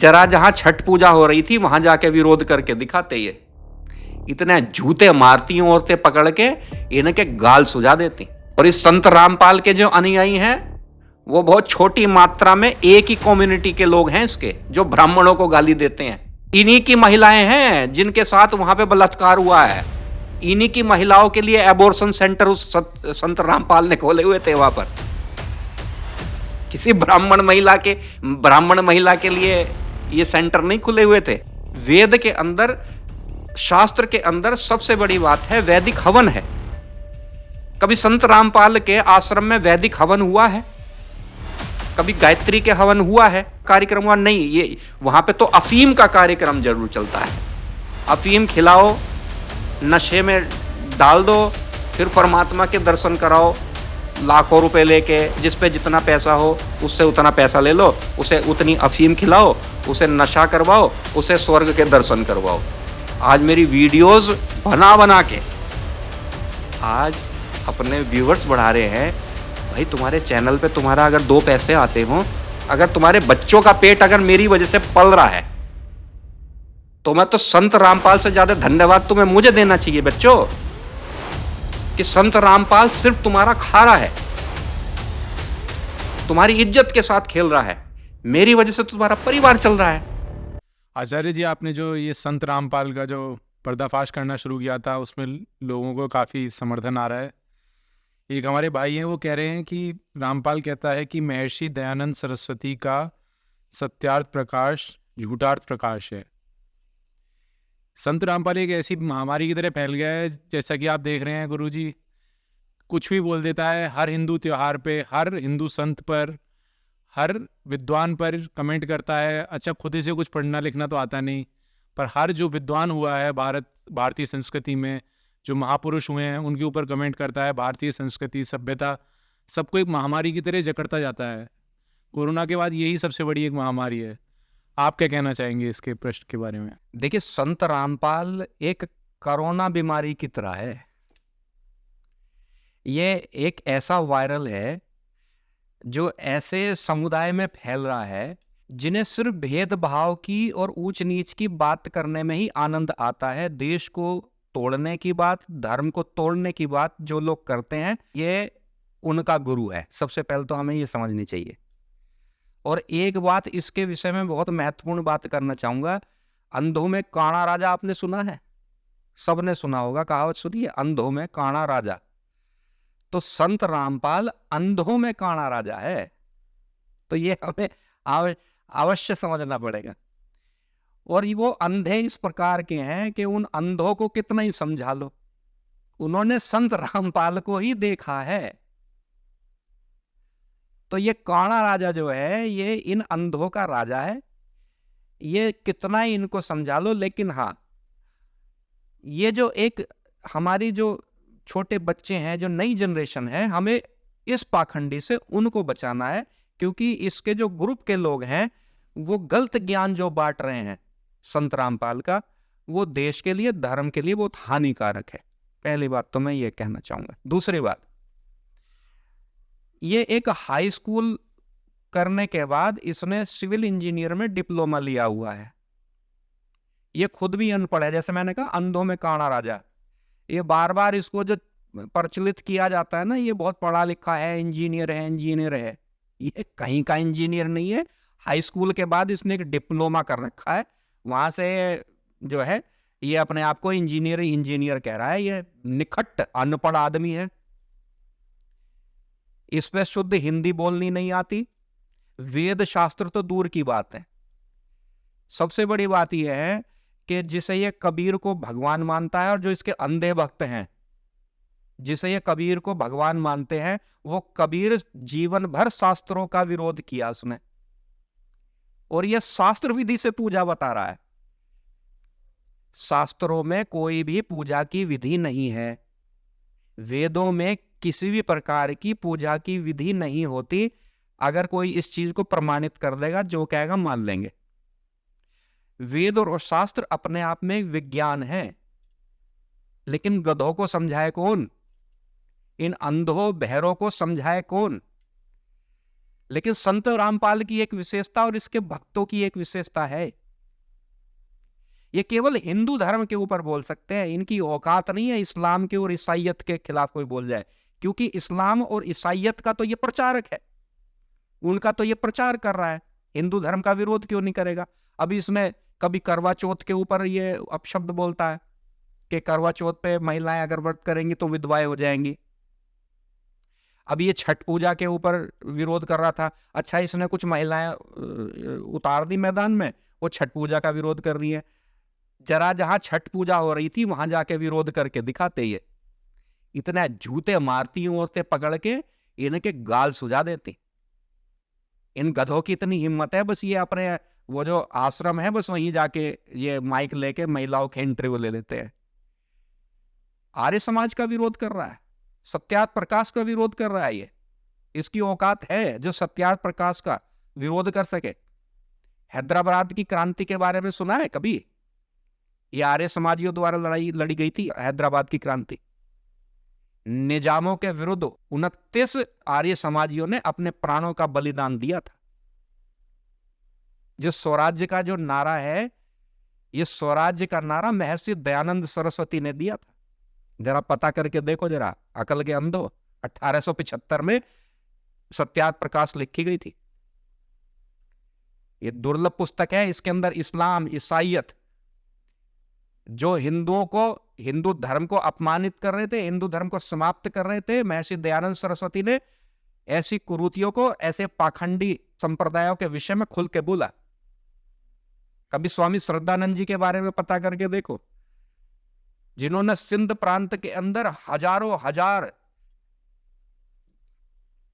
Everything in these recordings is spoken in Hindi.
जरा जहां छठ पूजा हो रही थी वहां जाके विरोध करके दिखाते ये। इतने जूते मारती औरतें पकड़ के, इनके गाल सुझा देती। और इस संत रामपाल के जो अनुयायी हैं वो बहुत छोटी मात्रा में एक ही कम्युनिटी के लोग हैं इसके, जो ब्राह्मणों को गाली देते हैं। इन्हीं की महिलाएं हैं जिनके साथ वहां पे बलात्कार हुआ है। इन्हीं की महिलाओं के लिए एबॉर्शन सेंटर उस संत रामपाल ने खोले हुए थे वहां पर। किसी ब्राह्मण महिला के लिए ये सेंटर नहीं खुले हुए थे। वेद के अंदर, शास्त्र के अंदर सबसे बड़ी बात है वैदिक हवन है। कभी संत रामपाल के आश्रम में वैदिक हवन हुआ है? कभी गायत्री के हवन हुआ है? कार्यक्रम हुआ नहीं। ये वहां पे तो अफीम का कार्यक्रम जरूर चलता है। अफीम खिलाओ, नशे में डाल दो, फिर परमात्मा के दर्शन कराओ, लाखों रुपए लेके, जिस पे जितना पैसा हो उससे उतना पैसा ले लो, उसे उतनी अफीम खिलाओ, उसे नशा करवाओ, उसे स्वर्ग के दर्शन करवाओ। आज मेरी वीडियोस बना के आज अपने व्यूवर्स बढ़ा रहे हैं। भाई तुम्हारे चैनल पे तुम्हारा अगर 2 पैसे आते हो, अगर तुम्हारे बच्चों का पेट अगर मेरी वजह से पल रहा है, तो मैं तो संत रामपाल से ज्यादा धन्यवाद तुम्हें मुझे देना चाहिए बच्चों, कि संत रामपाल सिर्फ तुम्हारा खा रहा है, तुम्हारी इज्जत के साथ खेल रहा है। मेरी वजह से तुम्हारा परिवार चल रहा है। आचार्य जी, आपने जो ये संत रामपाल का जो पर्दाफाश करना शुरू किया था, उसमें लोगों को काफ़ी समर्थन आ रहा है। एक हमारे भाई हैं, वो कह रहे हैं कि रामपाल कहता है कि महर्षि दयानंद सरस्वती का सत्यार्थ प्रकाश झूठार्थ प्रकाश है। संत रामपाल एक ऐसी महामारी की तरह फैल गया है, जैसा कि आप देख रहे हैं गुरुजी, कुछ भी बोल देता है। हर हिंदू त्योहार पे, हर हिंदू संत पर, हर विद्वान पर कमेंट करता है। अच्छा, खुद ही से कुछ पढ़ना लिखना तो आता नहीं, पर हर जो विद्वान हुआ है भारतीय संस्कृति में, जो महापुरुष हुए हैं, उनके ऊपर कमेंट करता है। भारतीय संस्कृति, सभ्यता, सबको एक महामारी की तरह जकड़ता जाता है। कोरोना के बाद यही सबसे बड़ी एक महामारी है। आप क्या कहना चाहेंगे इसके प्रश्न के बारे में? देखिए, संत रामपाल एक कोरोना बीमारी की तरह है। ये एक ऐसा वायरल है जो ऐसे समुदाय में फैल रहा है जिन्हें सिर्फ भेदभाव की और ऊंच नीच की बात करने में ही आनंद आता है। देश को तोड़ने की बात, धर्म को तोड़ने की बात जो लोग करते हैं, ये उनका गुरु है। सबसे पहले तो हमें ये समझनी चाहिए। और एक बात इसके विषय में बहुत महत्वपूर्ण बात करना चाहूंगा। अंधों में काणा राजा आपने सुना है? सबने सुना होगा, कहावत सुनिए, अंधों में काणा राजा। तो संत रामपाल अंधों में काणा राजा है। तो ये हमें अवश्य समझना पड़ेगा। और वो अंधे इस प्रकार के हैं कि उन अंधों को कितना ही समझा लो, उन्होंने संत रामपाल को ही देखा है। तो ये काणा राजा जो है, ये इन अंधों का राजा है। ये कितना ही इनको समझा लो, लेकिन हाँ, ये जो एक हमारी जो छोटे बच्चे हैं, जो नई जनरेशन है, हमें इस पाखंडी से उनको बचाना है। क्योंकि इसके जो ग्रुप के लोग हैं, वो गलत ज्ञान जो बांट रहे हैं संत रामपाल का, वो देश के लिए, धर्म के लिए बहुत हानिकारक है। पहली बात तो मैं ये कहना चाहूंगा। दूसरी बात, ये एक हाई स्कूल करने के बाद इसने सिविल इंजीनियर में डिप्लोमा लिया हुआ है। ये खुद भी अनपढ़ है। जैसे मैंने कहा, अंधों में काणा राजा। ये बार बार इसको जो प्रचलित किया जाता है ना, ये बहुत पढ़ा लिखा है, इंजीनियर है, इंजीनियर है। ये कहीं का इंजीनियर नहीं है। हाई स्कूल के बाद इसने एक डिप्लोमा कर रखा है, वहां से जो है ये अपने आप को इंजीनियर कह रहा है। ये निखट अनपढ़ आदमी है। इस पे शुद्ध हिंदी बोलनी नहीं आती, वेद शास्त्र तो दूर की बात है। सबसे बड़ी बात यह है कि जिसे ये कबीर को भगवान मानता है, और जो इसके अंधे भक्त हैं, जिसे ये कबीर को भगवान मानते हैं, वो कबीर जीवन भर शास्त्रों का विरोध किया उसने। और ये शास्त्र विधि से पूजा बता रहा है। शास्त्रों में कोई भी पूजा की विधि नहीं है। वेदों में किसी भी प्रकार की पूजा की विधि नहीं होती। अगर कोई इस चीज को प्रमाणित कर देगा, जो कहेगा मान लेंगे। वेद और शास्त्र अपने आप में विज्ञान है, लेकिन गधों को समझाए कौन? इन अंधों बहरों को समझाए कौन? लेकिन संत रामपाल की एक विशेषता और इसके भक्तों की एक विशेषता है, ये केवल हिंदू धर्म के ऊपर बोल सकते हैं, इनकी औकात नहीं है इस्लाम के और ईसाइयत के खिलाफ कोई बोल जाए, क्योंकि इस्लाम और ईसाइयत का तो ये प्रचारक है, उनका तो ये प्रचार कर रहा है, हिंदू धर्म का विरोध क्यों नहीं करेगा। अभी इसमें कभी करवा चौथ के ऊपर ये अपशब्द बोलता है कि करवा चौथ पे महिलाएं अगर व्रत करेंगी तो विधवाएं हो जाएंगी। अब ये छठ पूजा के ऊपर विरोध कर रहा था, अच्छा इसने कुछ महिलाएं उतार दी मैदान में, वो छठ पूजा का विरोध कर रही है। जरा जहां छठ पूजा हो रही थी वहां जाके विरोध करके दिखाते, ये इतने जूते मारती हूं औरतें पकड़ के, इनके गाल सुझा देती। इन गधों की इतनी हिम्मत है, बस ये अपने वो जो आश्रम है बस वहीं जाके ये माइक लेके महिलाओं के इंटरव्यू ले लेते हैं। आर्य समाज का विरोध कर रहा है, सत्यार्थ प्रकाश का विरोध कर रहा है, ये इसकी औकात है जो सत्यार्थ प्रकाश का विरोध कर सके। हैदराबाद की क्रांति के बारे में सुना है कभी? ये आर्य समाजियों द्वारा लड़ी गई थी हैदराबाद की क्रांति। निजामों के विरुद्ध 29 आर्य समाजियों ने अपने प्राणों का बलिदान दिया था। जो स्वराज्य का जो नारा है, ये स्वराज्य का नारा महर्षि दयानंद सरस्वती ने दिया था। जरा पता करके देखो, जरा अकल के अंधो, 1875 में सत्यार्थ प्रकाश लिखी गई थी। ये दुर्लभ पुस्तक है, इसके अंदर इस्लाम, ईसाइयत, जो हिंदुओं को, हिंदू धर्म को अपमानित कर रहे थे, हिंदू धर्म को समाप्त कर रहे थे, महर्षि दयानंद सरस्वती ने ऐसी कुरीतियों को, ऐसे पाखंडी संप्रदायों के विषय में खुल के बोला। कभी स्वामी श्रद्धानंद जी के बारे में पता करके देखो, जिन्होंने सिंध प्रांत के अंदर हजारों हजार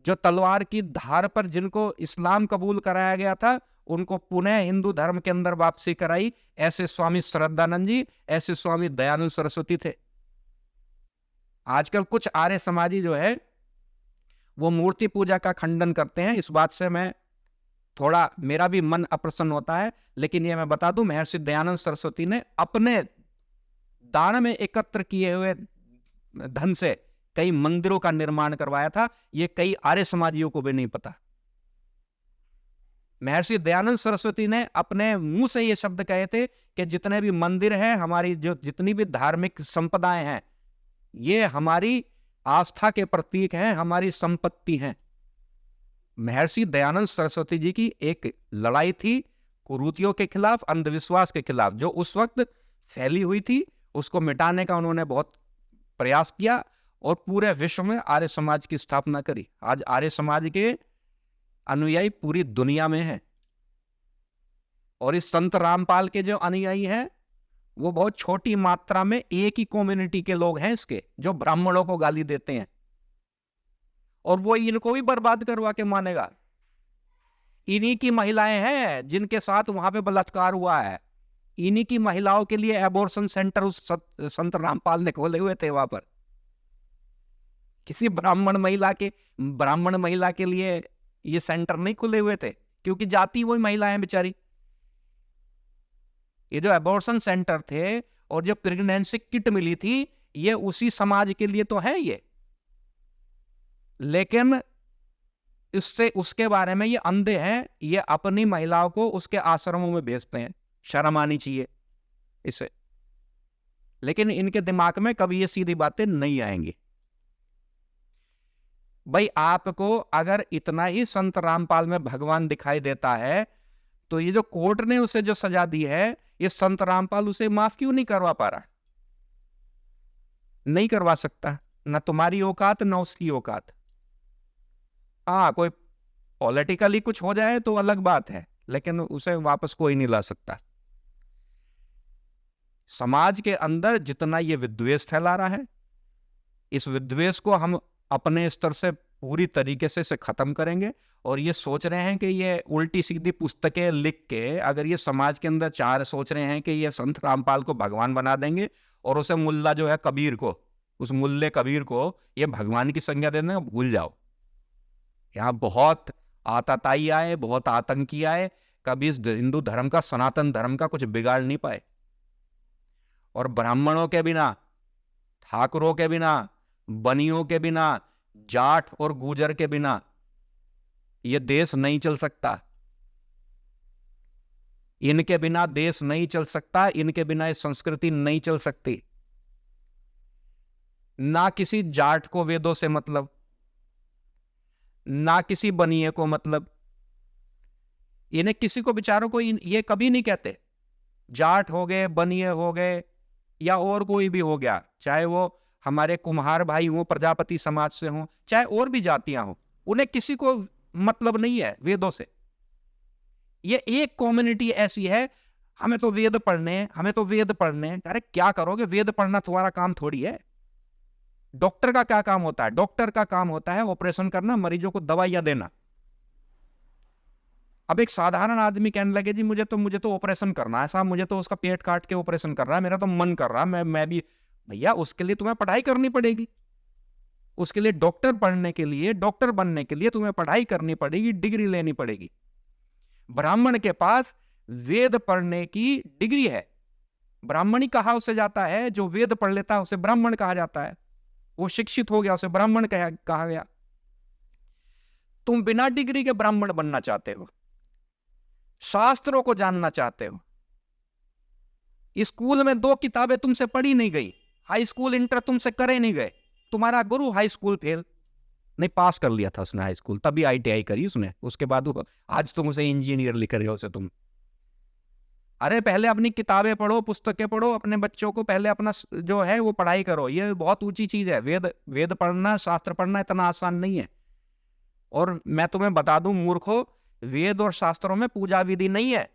जो तलवार की धार पर जिनको इस्लाम कबूल कराया गया था, उनको पुनः हिंदू धर्म के अंदर वापसी कराई, ऐसे स्वामी श्रद्धानंद जी, ऐसे स्वामी दयानंद सरस्वती थे। आजकल कुछ आर्य समाजी जो है वो मूर्ति पूजा का खंडन करते हैं, इस बात से मैं थोड़ा, मेरा भी मन अप्रसन्न होता है, लेकिन ये मैं बता दूं, महर्षि दयानंद सरस्वती ने अपने दान में एकत्र किए हुए धन से कई मंदिरों का निर्माण करवाया था। ये कई आर्य समाजियों को भी नहीं पता। महर्षि दयानंद सरस्वती ने अपने मुंह से ये शब्द कहे थे कि जितने भी मंदिर हैं, हमारी जो जितनी भी धार्मिक संपदाएं हैं, ये हमारी आस्था के प्रतीक हैं, हमारी संपत्ति हैं। महर्षि दयानंद सरस्वती जी की एक लड़ाई थी कुरीतियों के खिलाफ, अंधविश्वास के खिलाफ, जो उस वक्त फैली हुई थी, उसको मिटाने का उन्होंने बहुत प्रयास किया और पूरे विश्व में आर्य समाज की स्थापना करी। आज आर्य समाज के अनुयायी पूरी दुनिया में हैं, और इस संत रामपाल के जो अनुयायी हैं वो बहुत छोटी मात्रा में एक ही कम्युनिटी के लोग हैं इसके, जो ब्राह्मणों को गाली देते हैं, और वो इनको भी बर्बाद करवा के मानेगा। इन्हीं की महिलाएं हैं जिनके साथ वहां पे बलात्कार हुआ है, इन्हीं की महिलाओं के लिए एबॉर्शन सेंटर उस संत रामपाल ने खोले हुए थे वहां पर। किसी ब्राह्मण महिला के लिए ये सेंटर नहीं खुले हुए थे, क्योंकि जाती वही महिलाएं बेचारी। ये जो एबॉर्शन सेंटर थे और जो प्रेगनेंसी किट मिली थी, ये उसी समाज के लिए तो है ये, लेकिन इससे उसके बारे में ये अंधे हैं, ये अपनी महिलाओं को उसके आश्रमों में भेजते हैं। शर्म आनी चाहिए इसे, लेकिन इनके दिमाग में कभी ये सीधी बातें नहीं आएंगी। भाई, आपको अगर इतना ही संत रामपाल में भगवान दिखाई देता है, तो ये जो कोर्ट ने उसे जो सजा दी है, ये संत रामपाल उसे माफ क्यों नहीं करवा पा रहा? नहीं करवा सकता, ना तुम्हारी औकात ना उसकी औकात। हाँ, कोई पॉलिटिकली कुछ हो जाए तो अलग बात है, लेकिन उसे वापस कोई नहीं ला सकता। समाज के अंदर जितना ये विद्वेष फैला रहा है, इस विद्वेष को हम अपने स्तर से पूरी तरीके से इसे खत्म करेंगे। और ये सोच रहे हैं कि ये उल्टी सीधी पुस्तकें लिख के, अगर ये समाज के अंदर सोच रहे हैं कि ये संत रामपाल को भगवान बना देंगे, और उसे मुल्ला जो है कबीर को, उस मुल्ले कबीर को ये भगवान की संज्ञा देना भूल जाओ। यहाँ बहुत आतताई आए, बहुत आतंकी आए, कभी इस हिंदू धर्म का, सनातन धर्म का कुछ बिगाड़ नहीं पाए। और ब्राह्मणों के बिना, ठाकुरों के बिना, बनियों के बिना, जाट और गुजर के बिना ये देश नहीं चल सकता, इनके बिना देश नहीं चल सकता, इनके बिना ये संस्कृति नहीं चल सकती। ना किसी जाट को वेदों से मतलब, ना किसी बनिए को मतलब, इन्हें किसी को बेचारों को ये कभी नहीं कहते। जाट हो गए, बनिए हो गए, या और कोई भी हो गया, चाहे वो हमारे कुम्हार भाई हो, प्रजापति समाज से हो, चाहे और भी जातियां हो, उन्हें किसी को मतलब नहीं है वेदों से। ये एक कम्युनिटी ऐसी है, हमें तो वेद पढ़ने हैं, हमें तो वेद पढ़ने हैं। अरे क्या करोगे, वेद पढ़ना तुम्हारा काम थोड़ी है। डॉक्टर का क्या काम होता है? डॉक्टर का काम होता है ऑपरेशन करना, मरीजों को दवाइयां देना। अब एक साधारण आदमी कहने लगे जी मुझे तो ऑपरेशन करना है साहब, मुझे तो उसका पेट काट के ऑपरेशन कर रहा है, मेरा तो मन कर रहा है, मैं भी। भैया उसके लिए तुम्हें पढ़ाई करनी पड़ेगी, उसके लिए डॉक्टर पढ़ने के लिए, डॉक्टर बनने के लिए तुम्हें पढ़ाई करनी पड़ेगी, डिग्री लेनी पड़ेगी। ब्राह्मण के पास वेद पढ़ने की डिग्री है, ब्राह्मणी कहा उसे जाता है, जो वेद पढ़ लेता है उसे ब्राह्मण कहा जाता है, वो शिक्षित हो गया, उसे ब्राह्मण कहा गया। तुम बिना डिग्री के ब्राह्मण बनना चाहते हो, शास्त्रों को जानना चाहते हो। स्कूल में 2 किताबें तुमसे पढ़ी नहीं गई, हाई स्कूल इंटर तुमसे करे नहीं गए, तुम्हारा गुरु हाई स्कूल फेल नहीं, पास कर लिया था उसने हाई स्कूल, तभी ITI करी उसने, उसके बाद आज तुम उसे इंजीनियर लिख रहे हो उसे तुम। अरे पहले अपनी किताबें पढ़ो, पुस्तकें पढ़ो, अपने बच्चों को पहले अपना जो है वो पढ़ाई करो, ये बहुत ऊंची चीज है। वेद पढ़ना, शास्त्र पढ़ना इतना आसान नहीं है। और मैं तुम्हें बता दूं मूर्खों, वेद और शास्त्रों में पूजा विधि नहीं है।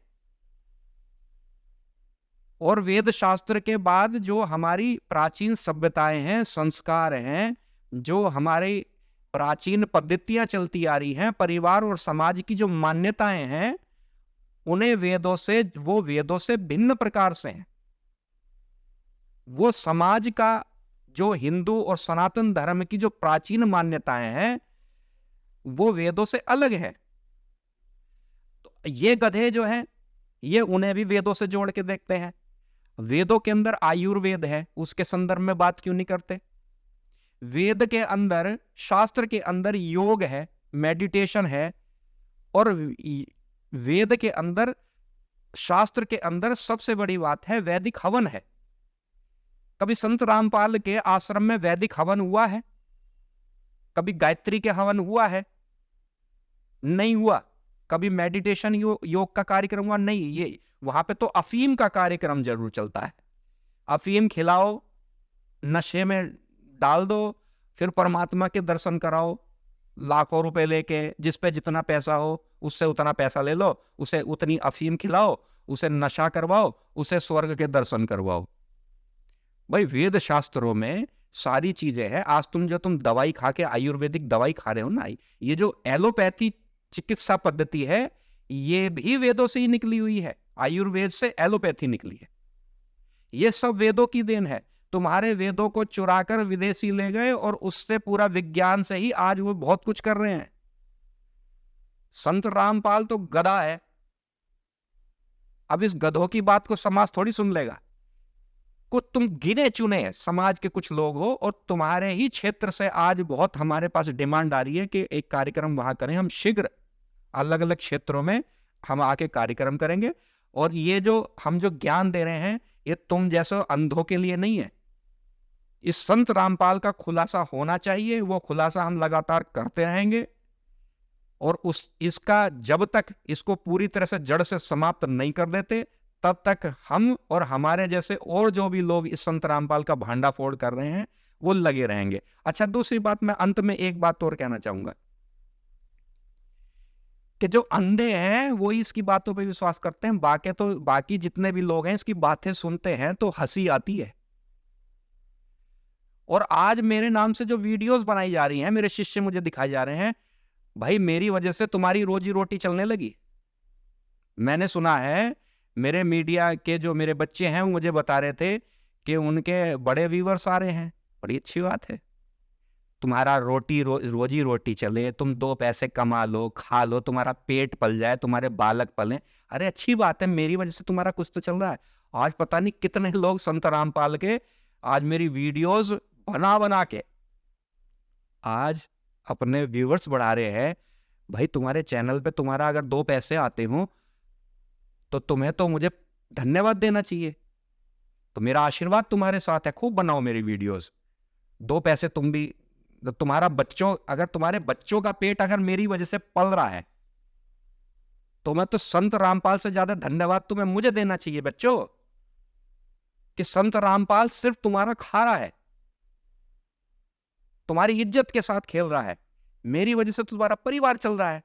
और वेद शास्त्र के बाद जो हमारी प्राचीन सभ्यताएं हैं, संस्कार हैं, जो हमारी प्राचीन पद्धतियां चलती आ रही हैं, परिवार और समाज की जो मान्यताएं हैं, उन्हें वो वेदों से भिन्न प्रकार से हैं। वो समाज का जो हिंदू और सनातन धर्म की जो प्राचीन मान्यताएं हैं, वो वेदों से अलग है। तो ये गधे जो हैं, ये उन्हें भी वेदों से जोड़ के देखते हैं। वेदों के अंदर आयुर्वेद है, उसके संदर्भ में बात क्यों नहीं करते? वेद के अंदर, शास्त्र के अंदर योग है, मेडिटेशन है, और वेद के अंदर, शास्त्र के अंदर सबसे बड़ी बात है वैदिक हवन है। कभी संत रामपाल के आश्रम में वैदिक हवन हुआ है? कभी गायत्री के हवन हुआ है? नहीं हुआ। कभी मेडिटेशन योग का कार्यक्रम हुआ? नहीं। ये वहां पे तो अफीम का कार्यक्रम जरूर चलता है। अफीम खिलाओ, नशे में डाल दो, फिर परमात्मा के दर्शन कराओ, लाखों रुपए लेके, जिस पे जितना पैसा हो उससे उतना पैसा ले लो, उसे उतनी अफीम खिलाओ, उसे नशा करवाओ, उसे स्वर्ग के दर्शन करवाओ। भाई वेद शास्त्रों में सारी चीजें हैं। आज तुम दवाई खा के आयुर्वेदिक दवाई खा रहे हो ना, ये जो एलोपैथी चिकित्सा पद्धति है, ये भी वेदों से ही निकली हुई है। आयुर्वेद से एलोपैथी निकली है। ये सब वेदों की देन है। तुम्हारे वेदों को चुराकर विदेशी ले गए और उससे पूरा विज्ञान से ही आज वो बहुत कुछ कर रहे हैं। संत रामपाल तो गधा है। अब इस गधों की बात को समाज थोड़ी सुन लेगा। कुछ तुम गिने चुने समाज के कुछ लोग हो, और तुम्हारे ही क्षेत्र से आज बहुत हमारे पास डिमांड आ रही है कि एक कार्यक्रम वहां करें। हम शीघ्र अलग अलग क्षेत्रों में हम आके कार्यक्रम करेंगे। और ये जो हम जो ज्ञान दे रहे हैं, ये तुम जैसे अंधों के लिए नहीं है। इस संत रामपाल का खुलासा होना चाहिए, वो खुलासा हम लगातार करते रहेंगे। और इसका जब तक इसको पूरी तरह से जड़ से समाप्त नहीं कर देते, तब तक हम और हमारे जैसे और जो भी लोग इस संत रामपाल का भांडाफोड़ कर रहे हैं, वो लगे रहेंगे। अच्छा, दूसरी बात, मैं अंत में एक बात और कहना चाहूंगा कि जो अंधे हैं वो इसकी बातों पे विश्वास करते हैं। बाकी जितने भी लोग हैं इसकी बातें सुनते हैं तो हंसी आती है। और आज मेरे नाम से जो वीडियोस बनाई जा रही हैं, मेरे शिष्य मुझे दिखाए जा रहे हैं, भाई मेरी वजह से तुम्हारी रोजी रोटी चलने लगी। मैंने सुना है, मेरे मीडिया के जो मेरे बच्चे हैं वो मुझे बता रहे थे कि उनके बड़े व्यूअर्स आ रहे हैं। बड़ी अच्छी बात है। तुम्हारा रोजी रोटी चले, तुम 2 पैसे कमा लो, खा लो, तुम्हारा पेट पल जाए, तुम्हारे बालक पले, अरे अच्छी बात है। मेरी वजह से तुम्हारा कुछ तो चल रहा है। आज पता नहीं कितने लोग संत रामपाल के आज मेरी वीडियोस बना के आज अपने व्यूअर्स बढ़ा रहे हैं। भाई तुम्हारे चैनल पे तुम्हारा अगर 2 पैसे आते हो तो तुम्हें तो मुझे धन्यवाद देना चाहिए। तो मेरा आशीर्वाद तुम्हारे साथ है, खूब बनाओ मेरी वीडियोस। 2 पैसे तुम भी, तुम्हारा बच्चों, अगर तुम्हारे बच्चों का पेट अगर मेरी वजह से पल रहा है तो मैं तो संत रामपाल से ज्यादा धन्यवाद तुम्हें मुझे देना चाहिए बच्चों, कि संत रामपाल सिर्फ तुम्हारा खा रहा है, तुम्हारी इज्जत के साथ खेल रहा है, मेरी वजह से तुम्हारा परिवार चल रहा है,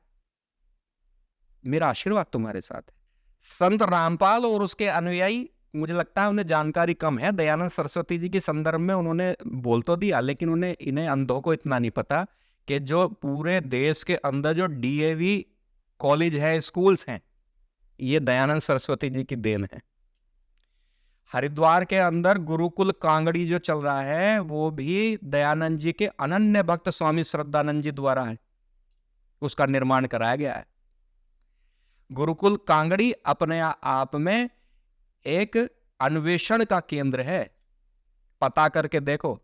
मेरा आशीर्वाद तुम्हारे साथ है। संत रामपाल और उसके अनुयायी, मुझे लगता है उन्हें जानकारी कम है। दयानंद सरस्वती जी के संदर्भ में उन्होंने बोल तो दिया, लेकिन इन्हें अंधों को इतना नहीं पता कि जो पूरे देश के अंदर जो डीएवी कॉलेज है, स्कूल्स हैं, ये दयानंद सरस्वती जी की देन है। हरिद्वार के अंदर गुरुकुल कांगड़ी जो चल रहा है वो भी दयानंद जी के अनन्य भक्त स्वामी श्रद्धानंद जी द्वारा है, उसका निर्माण कराया गया है। गुरुकुल कांगड़ी अपने आप में एक अन्वेषण का केंद्र है, पता करके देखो।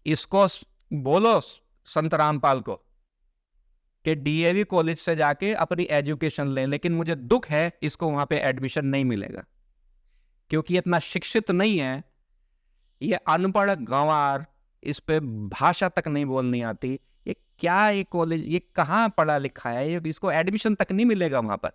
इसको बोलो संत रामपाल को कि डीएवी कॉलेज से जाके अपनी एजुकेशन लें, लेकिन मुझे दुख है इसको वहां पे एडमिशन नहीं मिलेगा, क्योंकि ये इतना शिक्षित नहीं है, ये अनपढ़ गंवार, इस पे भाषा तक नहीं बोलनी आती, ये क्या, ये कॉलेज, ये कहाँ पढ़ा लिखा है, ये इसको एडमिशन तक नहीं मिलेगा वहां पर।